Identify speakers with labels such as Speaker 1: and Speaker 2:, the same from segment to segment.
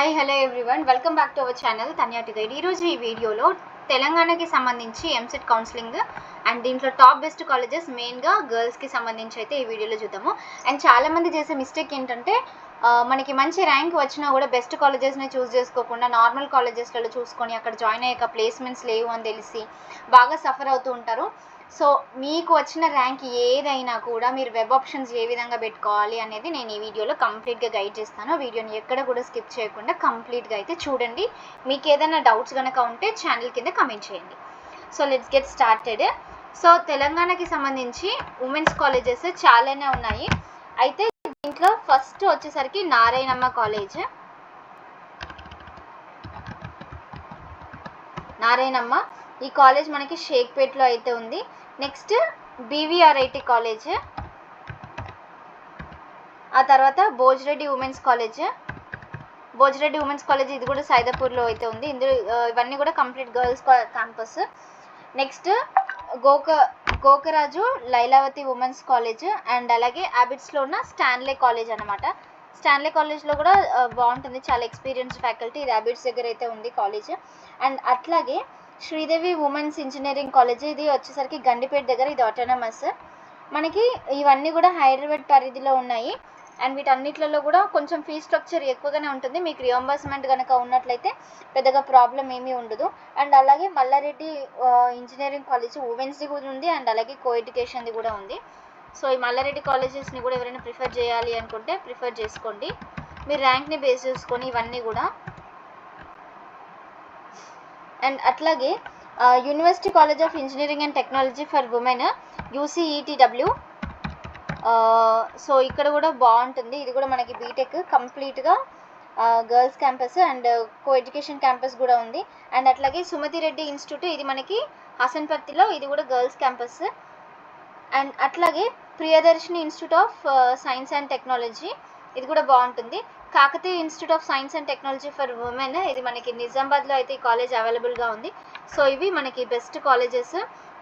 Speaker 1: Hi hello everyone, welcome back to our channel తన్యాటి guide. ఈరోజు ఈ వీడియోలో తెలంగాణకి సంబంధించి ఎంసెట్ కౌన్సిలింగ్ అండ్ దీంట్లో టాప్ బెస్ట్ కాలేజెస్ మెయిన్గా గర్ల్స్కి సంబంధించి అయితే ఈ వీడియోలో చూద్దాము. అండ్ చాలామంది చేసే మిస్టేక్ ఏంటంటే మనకి మంచి ర్యాంక్ వచ్చినా కూడా బెస్ట్ కాలేజెస్ని చూస్ చేసుకోకుండా నార్మల్ కాలేజెస్లలో చూసుకొని అక్కడ జాయిన్ అయ్యాక ప్లేస్మెంట్స్ లేవు అని తెలిసి బాగా సఫర్ అవుతూ ఉంటారు. సో మీకు వచ్చిన ర్యాంక్ ఏదైనా కూడా మీరు వెబ్ ఆప్షన్స్ ఏ విధంగా పెట్టుకోవాలి అనేది నేను ఈ వీడియోలో కంప్లీట్గా గైడ్ చేస్తాను. వీడియోని ఎక్కడ కూడా స్కిప్ చేయకుండా కంప్లీట్గా అయితే చూడండి. మీకు ఏదైనా డౌట్స్ కనుక ఉంటే ఛానల్ కింద కమెంట్ చేయండి. So let's get started. So తెలంగాణకి సంబంధించి ఉమెన్స్ కాలేజెస్ చాలానే ఉన్నాయి. అయితే దీంట్లో ఫస్ట్ వచ్చేసరికి నారాయణమ్మ కాలేజ్. నారాయణమ్మ ఈ కాలేజ్ మనకి షేక్పేట్లో అయితే ఉంది. నెక్స్ట్ బీవీఆర్ఐటి కాలేజ్, ఆ తర్వాత Bhojreddy women's college. Bhojreddy women's college ఇది కూడా సైదాపూర్లో అయితే ఉంది. ఇందులో ఇవన్నీ కూడా complete girls campus. Next Gokaraju Lailavathi women's college and అలాగే అబిడ్స్లో ఉన్న స్టాన్లే కాలేజ్ అనమాట. స్టాన్లే కాలేజ్లో కూడా బాగుంటుంది, చాలా ఎక్స్పీరియన్స్డ్ ఫ్యాకల్టీ. ఇది అబిడ్స్ దగ్గర అయితే ఉంది కాలేజ్. అండ్ అట్లాగే శ్రీదేవి ఉమెన్స్ ఇంజనీరింగ్ కాలేజ్, ఇది వచ్చేసరికి గండిపేట దగ్గర, ఇది ఆటోనమస్. మనకి ఇవన్నీ కూడా హైదరాబాద్ పరిధిలో ఉన్నాయి. అండ్ వీటన్నిటిలో కూడా కొంచెం ఫీజ్ స్ట్రక్చర్ ఎక్కువగానే ఉంటుంది. మీకు రియంబర్స్మెంట్ కనుక ఉన్నట్లయితే పెద్దగా ప్రాబ్లం ఏమీ ఉండదు. అండ్ అలాగే మల్లారెడ్డి ఇంజనీరింగ్ కాలేజ్ ఉమెన్స్ది కూడా ఉంది అండ్ అలాగే కో ఎడ్యుకేషన్ది కూడా ఉంది. సో ఈ మల్లారెడ్డి కాలేజెస్ని కూడా ఎవరైనా ప్రిఫర్ చేయాలి అనుకుంటే ప్రిఫర్ చేసుకోండి. మీరు ర్యాంక్ని బేస్ చేసుకొని ఇవన్నీ కూడా. అండ్ అట్లాగే university college of engineering and technology for women UCETW. So ఇక్కడ కూడా బాగుంటుంది. ఇది కూడా మనకి బీటెక్ కంప్లీట్గా girls campus and co education campus కూడా ఉంది. అండ్ అట్లాగే సుమతి రెడ్డి ఇన్స్టిట్యూట్, ఇది మనకి హసన్పర్తిలో, ఇది కూడా గర్ల్స్ క్యాంపస్. అండ్ అట్లాగే Priyadarshini institute of science and technology, ఇది కూడా బాగుంటుంది. Kakatiya institute of science and technology for women, ఇది మనకి నిజామాబాద్లో అయితే ఈ కాలేజ్ అవైలబుల్గా ఉంది. సో ఇవి మనకి బెస్ట్ కాలేజెస్.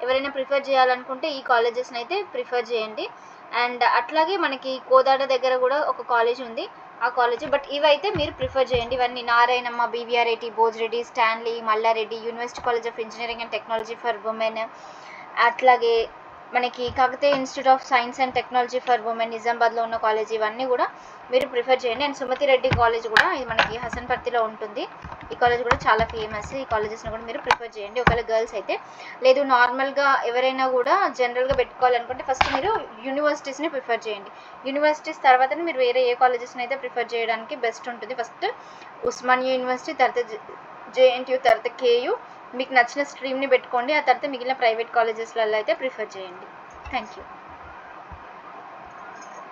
Speaker 1: ఎవరైనా ప్రిఫర్ చేయాలనుకుంటే ఈ కాలేజెస్ని అయితే ప్రిఫర్ చేయండి. అండ్ అట్లాగే మనకి కోదాడ దగ్గర కూడా ఒక కాలేజ్ ఉంది, ఆ కాలేజ్. బట్ ఇవైతే మీరు ప్రిఫర్ చేయండి. ఇవన్నీ Narayanamma, BVRIT, Bhojreddy, Stanley, Mallareddy, university college of engineering and technology for women, అట్లాగే మనకి Kakatiya institute of science and technology for women నిజామాబాద్లో ఉన్న కాలేజ్, ఇవన్నీ కూడా మీరు ప్రిఫర్ చేయండి. అండ్ సుమతి రెడ్డి కాలేజ్ కూడా ఇది మనకి హసన్పర్తిలో ఉంటుంది. ఈ కాలేజ్ కూడా చాలా ఫేమస్. ఈ కాలేజెస్ని కూడా మీరు ప్రిఫర్ చేయండి ఒకవేళ గర్ల్స్ అయితే. లేదు నార్మల్గా ఎవరైనా కూడా జనరల్గా పెట్టుకోవాలనుకుంటే ఫస్ట్ మీరు యూనివర్సిటీస్ని ప్రిఫర్ చేయండి. యూనివర్సిటీస్ తర్వాతనే మీరు వేరే ఏ కాలేజెస్ని అయితే ప్రిఫర్ చేయడానికి బెస్ట్ ఉంటుంది. ఫస్ట్ ఉస్మానియా యూనివర్సిటీ, తర్వాత JNTU, తర్వాత KU. మీకు నచ్చిన స్ట్రీమ్ని పెట్టుకోండి. ఆ తర్వాత మిగిలిన ప్రైవేట్ కాలేజెస్లలో అయితే ప్రిఫర్ చేయండి. Thank you.